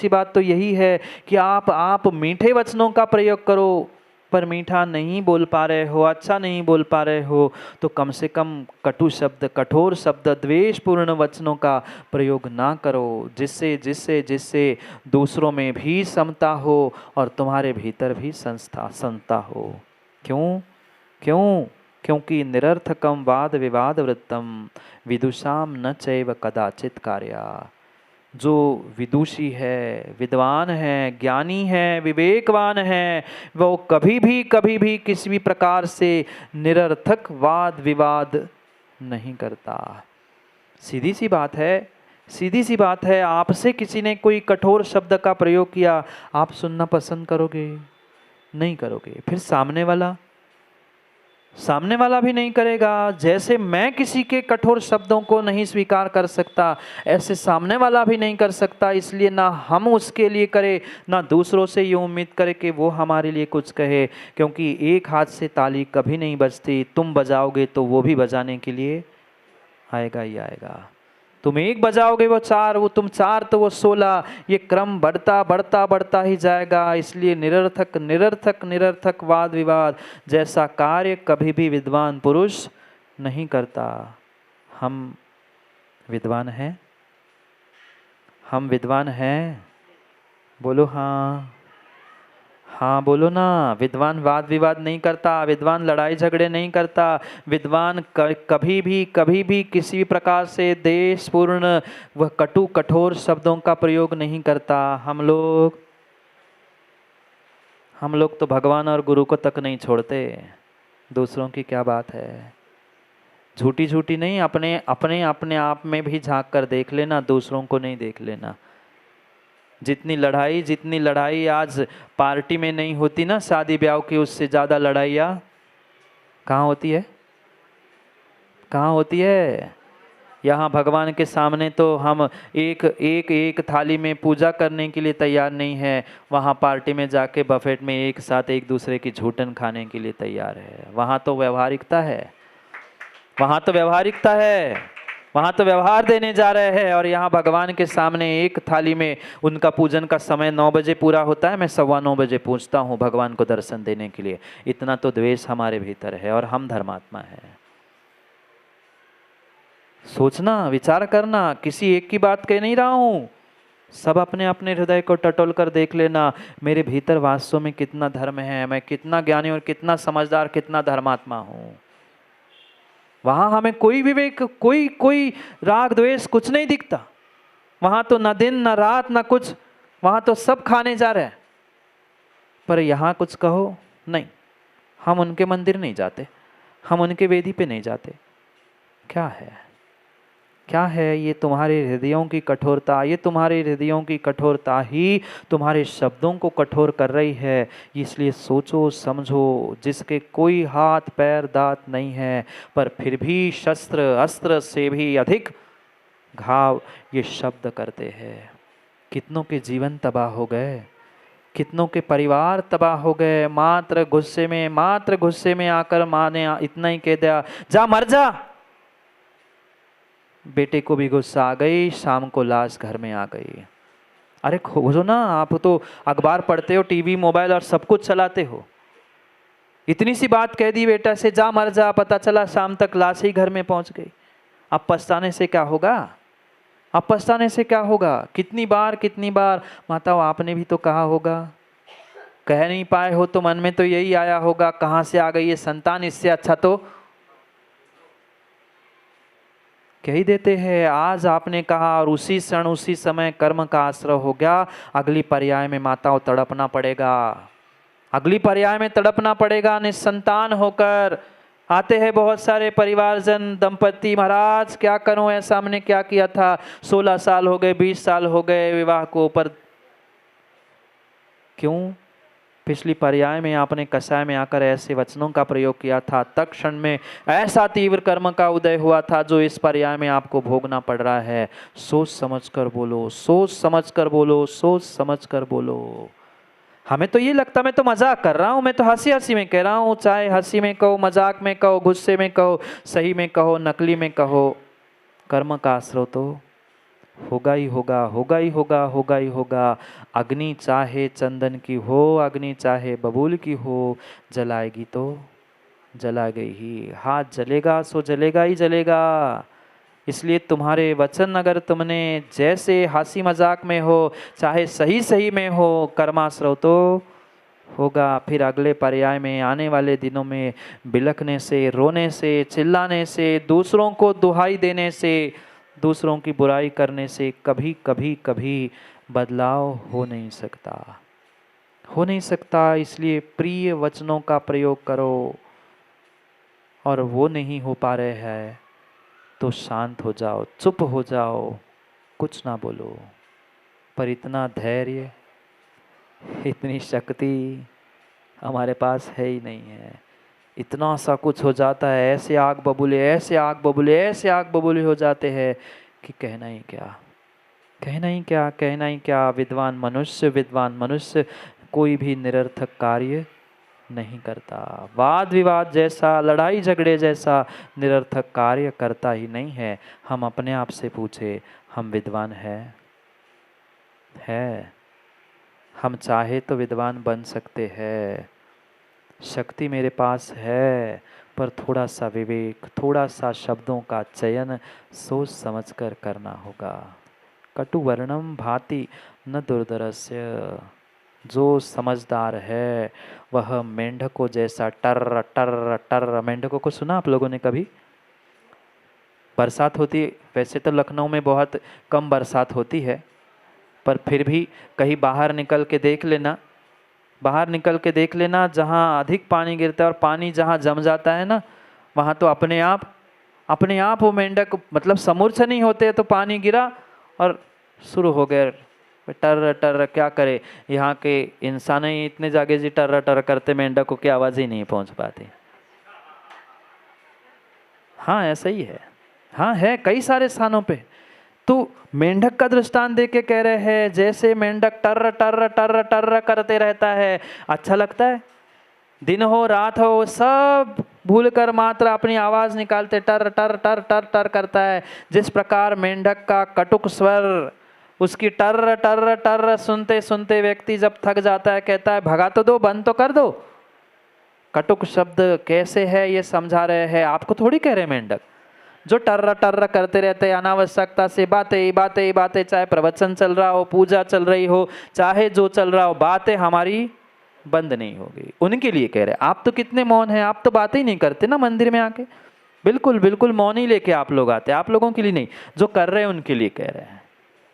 बात तो यही है कि आप मीठे वचनों का प्रयोग करो, पर मीठा नहीं बोल पा रहे हो, अच्छा नहीं बोल पा रहे हो, तो कम से कम कटु शब्द, कठोर शब्द, द्वेषपूर्ण वचनों का प्रयोग ना करो, जिससे दूसरों में भी समता हो और तुम्हारे भीतर भी संस्था हो। क्योंकि निरर्थकम वाद विवाद वृत्तम विदुषाम न चैव कदाचित कार्या। जो विदुषी है, विद्वान है, ज्ञानी है, विवेकवान है, वो कभी भी किसी भी प्रकार से निरर्थक वाद विवाद नहीं करता। सीधी सी बात है, आपसे किसी ने कोई कठोर शब्द का प्रयोग किया, आप सुनना पसंद करोगे? नहीं करोगे। फिर सामने वाला भी नहीं करेगा। जैसे मैं किसी के कठोर शब्दों को नहीं स्वीकार कर सकता, ऐसे सामने वाला भी नहीं कर सकता। इसलिए ना हम उसके लिए करें, ना दूसरों से ये उम्मीद करें कि वो हमारे लिए कुछ कहे, क्योंकि एक हाथ से ताली कभी नहीं बजती। तुम बजाओगे तो वो भी बजाने के लिए आएगा ही आएगा। तुम 1 बजाओगे वो 4, वो तुम 4 तो वो 16, ये क्रम बढ़ता ही जाएगा। इसलिए निरर्थक वाद विवाद जैसा कार्य कभी भी विद्वान पुरुष नहीं करता। हम विद्वान हैं? बोलो हाँ बोलो ना। विद्वान वाद विवाद नहीं करता, विद्वान लड़ाई झगड़े नहीं करता, विद्वान कभी भी किसी भी प्रकार से देशपूर्ण व कठोर शब्दों का प्रयोग नहीं करता। हम लोग तो भगवान और गुरु को तक नहीं छोड़ते, दूसरों की क्या बात है। झूठी नहीं, अपने आप में भी झांक कर देख लेना, दूसरों को नहीं देख लेना। जितनी लड़ाई आज पार्टी में नहीं होती ना, शादी ब्याह की, उससे ज़्यादा लड़ाइयाँ कहाँ होती है? यहाँ भगवान के सामने तो हम एक थाली में पूजा करने के लिए तैयार नहीं है, वहाँ पार्टी में जाके बफेट में एक साथ एक दूसरे की झूठन खाने के लिए तैयार है। वहाँ तो व्यवहारिकता है, वहाँ तो व्यवहार देने जा रहे हैं। और यहाँ भगवान के सामने एक थाली में उनका पूजन का समय 9 बजे पूरा होता है, मैं 9:15 बजे पहुँचता हूँ भगवान को दर्शन देने के लिए। इतना तो द्वेष हमारे भीतर है, और हम धर्मात्मा हैं। सोचना, विचार करना, किसी एक की बात कह नहीं रहा हूँ, सब अपने अपने हृदय को टटोल कर देख लेना, मेरे भीतर वास्तव में कितना धर्म है, मैं कितना ज्ञानी और कितना समझदार, कितना धर्मात्मा हूँ। वहां हमें कोई विवेक, कोई राग द्वेष कुछ नहीं दिखता। वहां तो न दिन न रात न कुछ, वहां तो सब खाने जा रहे हैं। पर यहाँ कुछ कहो नहीं, हम उनके मंदिर नहीं जाते, हम उनके वेदी पे नहीं जाते। क्या है ये तुम्हारे हृदयों की कठोरता, ये तुम्हारे हृदयों की कठोरता ही तुम्हारे शब्दों को कठोर कर रही है। इसलिए सोचो समझो, जिसके कोई हाथ पैर दांत नहीं है, पर फिर भी शस्त्र अस्त्र से भी अधिक घाव ये शब्द करते हैं। कितनों के जीवन तबाह हो गए, कितनों के परिवार तबाह हो गए, मात्र गुस्से में आकर माँ ने इतना ही कह दिया, जा मर जा। बेटे को भी गुस्सा आ गई, शाम को लाश घर में आ गई। अरे खोजो ना, आप तो अखबार पढ़ते हो, टीवी मोबाइल और सब कुछ चलाते हो। इतनी सी बात कह दी बेटा से, जा मर जा, पता चला शाम तक लाश ही घर में पहुंच गई। अब पछताने से क्या होगा? अब पछताने से क्या होगा? कितनी बार माताओं आपने भी तो कहा होगा, कह नहीं पाए हो तो मन में तो यही आया होगा, कहां से आ गई ये संतान, इससे अच्छा तो कह ही देते हैं। आज आपने कहा और उसी क्षण उसी समय कर्म का आश्रय हो गया। अगली पर्याय में माताओं तड़पना पड़ेगा, अगली पर्याय में तड़पना पड़ेगा। निसंतान होकर आते हैं बहुत सारे परिवारजन, दंपति, महाराज क्या करूं, ऐसा हमने क्या किया था, 16 साल हो गए, 20 साल हो गए विवाह को, पर क्यों? पिछली पर्याय में आपने कसाय में आकर ऐसे वचनों का प्रयोग किया था, तत्क्षण में ऐसा तीव्र कर्म का उदय हुआ था जो इस पर्याय में आपको भोगना पड़ रहा है। सोच समझ कर बोलो, सोच समझ कर बोलो, सोच समझ कर बोलो। हमें तो ये लगता मैं तो मजाक कर रहा हूँ, मैं तो हंसी हंसी में कह रहा हूँ, चाहे हंसी में कहो, मजाक में कहो, गुस्से में कहो, सही में कहो, नकली में कहो, कर्म का आश्रय तो होगा ही होगा, होगा ही होगा, होगा ही होगा। अग्नि चाहे चंदन की हो, अग्नि चाहे बबूल की हो, जलाएगी तो जला गई ही। हाथ जलेगा सो जलेगा ही जलेगा। इसलिए तुम्हारे वचन अगर तुमने जैसे हंसी मजाक में हो चाहे सही सही में हो, कर्माश्रय तो होगा। फिर अगले पर्याय में आने वाले दिनों में बिलखने से, रोने से, चिल्लाने से, दूसरों को दुहाई देने से, दूसरों की बुराई करने से कभी कभी कभी बदलाव हो नहीं सकता, हो नहीं सकता। इसलिए प्रिय वचनों का प्रयोग करो, और वो नहीं हो पा रहे हैं तो शांत हो जाओ, चुप हो जाओ, कुछ ना बोलो। पर इतना धैर्य, इतनी शक्ति हमारे पास है ही नहीं है। इतना सा कुछ हो जाता है, ऐसे आग बबूले, ऐसे आग बबूले, ऐसे आग बबूले हो जाते हैं कि कहना ही क्या, कहना ही क्या, कहना ही क्या। विद्वान मनुष्य कोई भी निरर्थक कार्य नहीं करता। वाद विवाद जैसा, लड़ाई झगड़े जैसा निरर्थक कार्य करता ही नहीं है। हम अपने आप से पूछे, हम विद्वान है? हम चाहे तो विद्वान बन सकते हैं, शक्ति मेरे पास है, पर थोड़ा सा विवेक, थोड़ा सा शब्दों का चयन सोच समझकर करना होगा। कटु वर्णम भाति न दुर्धरस्य। जो समझदार है वह मेंढकों जैसा टर टर टर। मेंढकों को सुना आप लोगों ने कभी? बरसात होती, वैसे तो लखनऊ में बहुत कम बरसात होती है, पर फिर भी कहीं बाहर निकल के देख लेना, बाहर निकल के देख लेना, जहाँ अधिक पानी गिरता है और पानी जहाँ जम जाता है ना, वहाँ तो अपने आप वो मेंढक मतलब समूर्छ नहीं होते, तो पानी गिरा और शुरू हो गए टर टर। क्या करे, यहाँ के इंसान ही इतने जागे जी टर टर करते, मेंढकों की आवाज़ ही नहीं पहुँच पाती। हाँ ऐसा ही है, हाँ है कई सारे स्थानों पे। तो मेंढक का दृष्टांत दे के कह रहे हैं, जैसे मेंढक टर टर टर टर करते रहता है, अच्छा लगता है? दिन हो रात हो सब भूल कर मात्र अपनी आवाज निकालते टर टर टर टर टर करता है। जिस प्रकार मेंढक का कटुक स्वर, उसकी टर टर टर सुनते सुनते व्यक्ति जब थक जाता है, कहता है भगा तो दो, बंद तो कर दो। कटुक शब्द कैसे है ये समझा रहे हैं, आपको थोड़ी कह रहे मेंढक। जो टर्र टर्र करते रहते हैं अनावश्यकता से, बातें बातें बातें, चाहे प्रवचन चल रहा हो, पूजा चल रही हो, चाहे जो चल रहा हो, बातें हमारी बंद नहीं होगी। उनके लिए कह रहे हैं। आप तो कितने मौन हैं, आप तो बातें ही नहीं करते ना मंदिर में आके, बिल्कुल बिल्कुल मौन ही लेके आप लोग आते हैं। आप लोगों के लिए नहीं, जो कर रहे हैं उनके लिए कह रहे हैं।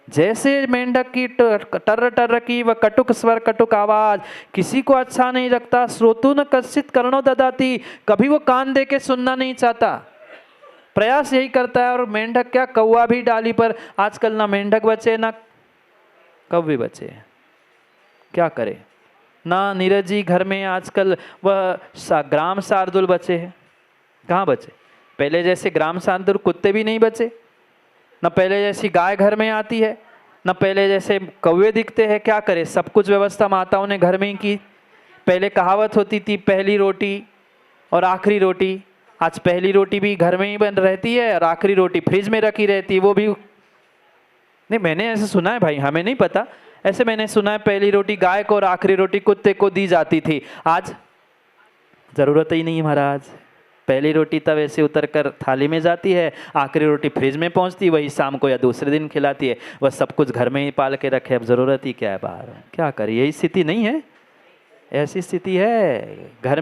जैसे मेंढक की टर्र टर्र की वह कटुक स्वर, कटुक आवाज किसी को अच्छा नहीं लगता। श्रोतु न कश्चित कर्णो ददाति, कभी वो कान दे के सुनना नहीं चाहता, प्रयास यही करता है। और मेंढक क्या, कौवा भी डाली पर, आजकल ना मेंढक बचे ना कौवे बचे, क्या करे ना। नीरज जी घर में आजकल वह ग्राम शार्दुल बचे हैं, कहाँ बचे? पहले जैसे ग्राम शार्दुल कुत्ते भी नहीं बचे, न पहले जैसी गाय घर में आती है, न पहले जैसे कौवे दिखते हैं। क्या करे, सब कुछ व्यवस्था माताओं ने घर में ही की। पहले कहावत होती थी, पहली रोटी और आखिरी रोटी, आज पहली रोटी भी घर में ही बन रहती है और आखिरी रोटी फ्रिज में रखी रहती है, वो भी नहीं, मैंने ऐसे सुना है भाई, हमें नहीं पता, ऐसे मैंने सुना है पहली रोटी गाय को और आखिरी रोटी कुत्ते को दी जाती थी। आज जरूरत ही नहीं महाराज, पहली रोटी तब ऐसे उतर कर थाली में जाती है, आखिरी रोटी फ्रिज में पहुंचती, वही शाम को या दूसरे दिन खिलाती है। वह सब कुछ घर में ही पाल के रखे, अब जरूरत ही क्या है बाहर, क्या करिए, यही स्थिति नहीं है, ऐसी स्थिति है। घर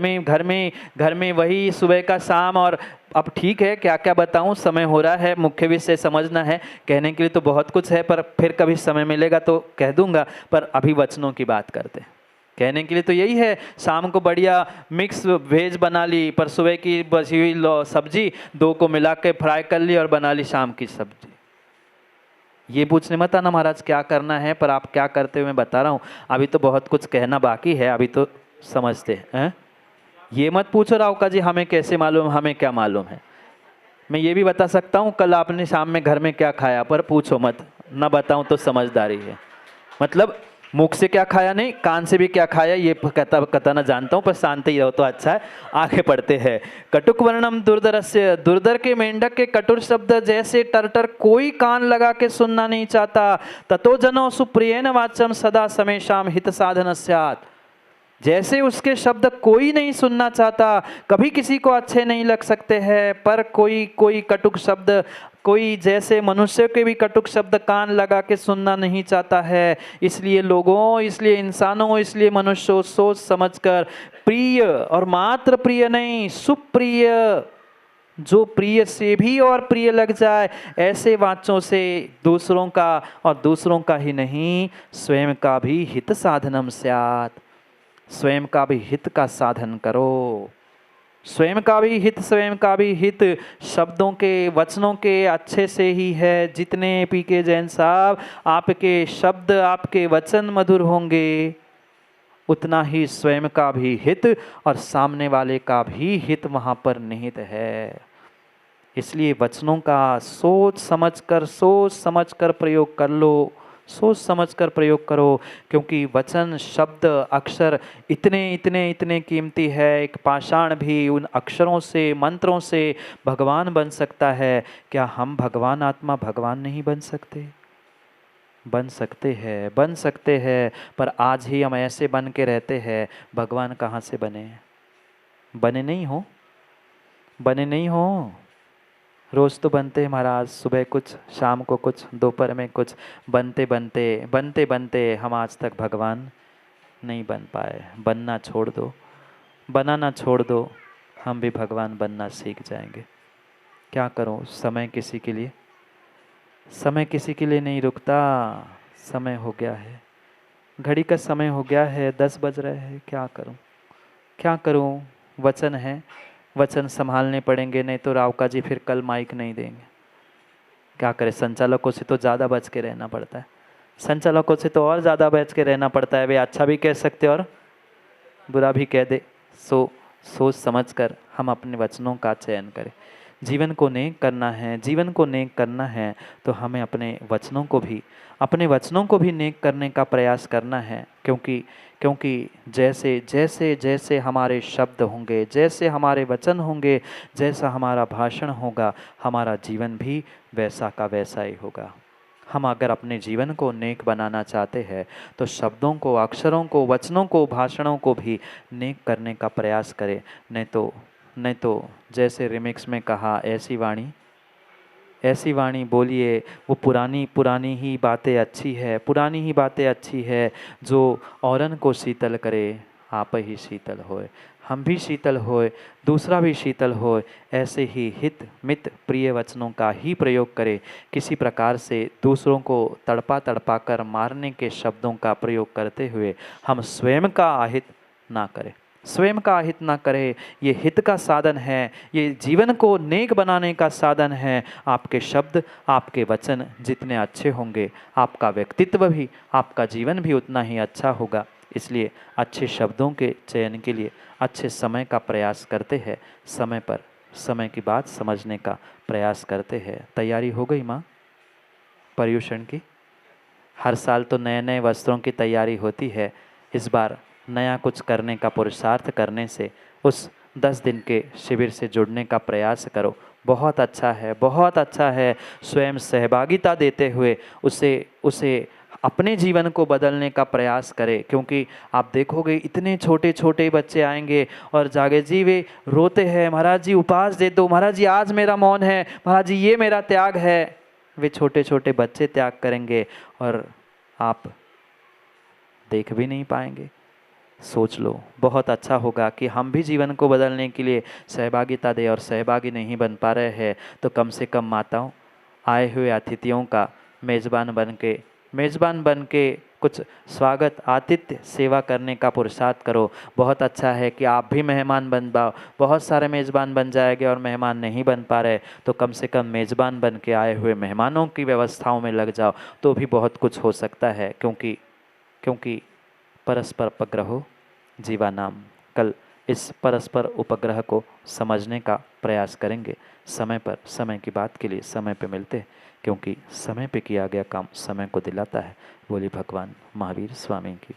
में वही सुबह का शाम। और अब ठीक है, क्या क्या बताऊं, समय हो रहा है, मुख्य विषय समझना है, कहने के लिए तो बहुत कुछ है, पर फिर कभी समय मिलेगा तो कह दूंगा। पर अभी वचनों की बात करते हैं। कहने के लिए तो यही है, शाम को बढ़िया मिक्स वेज बना ली, पर सुबह की बची हुई सब्जी दो को मिला के फ्राई कर ली और बना ली शाम की सब्जी। ये पूछने मत आना महाराज क्या करना है, पर आप क्या करते हुए मैं बता रहा हूँ। अभी तो बहुत कुछ कहना बाकी है, अभी तो समझते हैं। ये मत पूछो राव का जी हमें कैसे मालूम, हमें क्या मालूम है। मैं ये भी बता सकता हूँ कल आपने शाम में घर में क्या खाया, पर पूछो मत, ना बताऊँ तो समझदारी है। मतलब मुख से क्या खाया नहीं, कान से भी क्या खाया ये कथना जानता हूँ, पर शांति ही रहो तो अच्छा है। आगे पढ़ते हैं। कटुक वर्णम दुर्धरस्य, दुर्धर के मेंढक के कटुर शब्द जैसे टरटर कोई कान लगा के सुनना नहीं चाहता। ततो जनो सुप्रियेन वाचम सदा समेशाम हित साधन स्यात्। जैसे उसके शब्द कोई नहीं सुनना चाहता, कभी किसी को अच्छे नहीं लग सकते हैं, पर कोई कटुक शब्द, कोई जैसे मनुष्य के भी कटुक शब्द कान लगा के सुनना नहीं चाहता है। इसलिए लोगों, इसलिए इंसानों, इसलिए मनुष्यों सोच समझकर प्रिय, और मात्र प्रिय नहीं सुप्रिय, जो प्रिय से भी और प्रिय लग जाए, ऐसे वाचों से दूसरों का, और दूसरों का ही नहीं स्वयं का भी हित साधनम स्यात्। स्वयं का भी हित का साधन करो, स्वयं का भी हित, स्वयं का भी हित शब्दों के, वचनों के अच्छे से ही है। जितने पीके जैन साहब आपके शब्द, आपके वचन मधुर होंगे, उतना ही स्वयं का भी हित और सामने वाले का भी हित वहाँ पर निहित है। इसलिए वचनों का सोच समझ कर प्रयोग कर लो, सोच समझकर प्रयोग करो, क्योंकि वचन, शब्द, अक्षर इतने कीमती है। एक पाषाण भी उन अक्षरों से, मंत्रों से भगवान बन सकता है। क्या हम भगवान आत्मा भगवान नहीं बन सकते? बन सकते हैं, पर आज ही हम ऐसे बन के रहते हैं, भगवान कहाँ से बने? बने नहीं हो। रोज़ तो बनते हैं महाराज, सुबह कुछ, शाम को कुछ, दोपहर में कुछ, बनते बनते हम आज तक भगवान नहीं बन पाए। बनाना छोड़ दो, हम भी भगवान बनना सीख जाएंगे। क्या करूं, समय किसी के लिए नहीं रुकता। समय हो गया है, घड़ी का समय हो गया है, 10 बज रहे हैं। क्या करूं, वचन है, वचन संभालने पड़ेंगे, नहीं तो रावका जी फिर कल माइक नहीं देंगे। क्या करें, संचालकों से तो ज़्यादा बच के रहना पड़ता है, संचालकों से तो और ज़्यादा बच के रहना पड़ता है। वे अच्छा भी कह सकते और बुरा भी कह दे। सोच समझ कर हम अपने वचनों का चयन करें। जीवन को नेक करना है तो हमें अपने वचनों को भी नेक करने का प्रयास करना है। क्योंकि जैसे हमारे शब्द होंगे, जैसे हमारे वचन होंगे, जैसा हमारा भाषण होगा, हमारा जीवन भी वैसा का वैसा ही होगा। हम अगर अपने जीवन को नेक बनाना चाहते हैं तो शब्दों को, अक्षरों को, वचनों को, भाषणों को भी नेक करने का प्रयास करें। नहीं तो जैसे रिमिक्स में कहा, ऐसी वाणी बोलिए, वो पुरानी ही बातें अच्छी है, जो औरन को शीतल करे, आप ही शीतल होए। हम भी शीतल होए, दूसरा भी शीतल होए। ऐसे ही हित मित प्रिय वचनों का ही प्रयोग करें। किसी प्रकार से दूसरों को तड़पा कर मारने के शब्दों का प्रयोग करते हुए हम स्वयं का अहित ना करें। ये हित का साधन है, ये जीवन को नेक बनाने का साधन है। आपके शब्द, आपके वचन जितने अच्छे होंगे, आपका व्यक्तित्व भी, आपका जीवन भी उतना ही अच्छा होगा। इसलिए अच्छे शब्दों के चयन के लिए अच्छे समय का प्रयास करते हैं, समय की बात समझने का प्रयास करते हैं। तैयारी हो गई माँ पर्युषण की? हर साल तो नए नए वस्त्रों की तैयारी होती है, इस बार नया कुछ करने का पुरुषार्थ करने से उस 10 दिन के शिविर से जुड़ने का प्रयास करो। बहुत अच्छा है, बहुत अच्छा है। स्वयं सहभागिता देते हुए उसे उसे अपने जीवन को बदलने का प्रयास करें, क्योंकि आप देखोगे इतने छोटे छोटे बच्चे आएंगे और जागे जी वे रोते हैं, महाराज जी उपवास दे दो, महाराज जी आज मेरा मौन है, महाराज जी ये मेरा त्याग है। वे छोटे छोटे बच्चे त्याग करेंगे और आप देख भी नहीं पाएंगे। सोच लो, बहुत अच्छा होगा कि हम भी जीवन को बदलने के लिए सहभागिता दें, और सहभागी नहीं बन पा रहे हैं तो कम से कम माताओं आए हुए अतिथियों का मेज़बान बन के कुछ स्वागत आतिथ्य सेवा करने का पुरुषार्थ करो। बहुत अच्छा है कि आप भी मेहमान बन पाओ। बहुत सारे मेज़बान बन जाएंगे और मेहमान नहीं बन पा रहे तो कम से कम मेज़बान बन के आए हुए मेहमानों की व्यवस्थाओं में लग जाओ, तो भी बहुत कुछ हो सकता है। क्योंकि परस्पर उपग्रहो जीवानाम। कल इस परस्पर उपग्रह को समझने का प्रयास करेंगे। समय पर समय की बात के लिए समय पे मिलते हैं, क्योंकि समय पे किया गया काम समय को दिलाता है। बोली भगवान महावीर स्वामी की।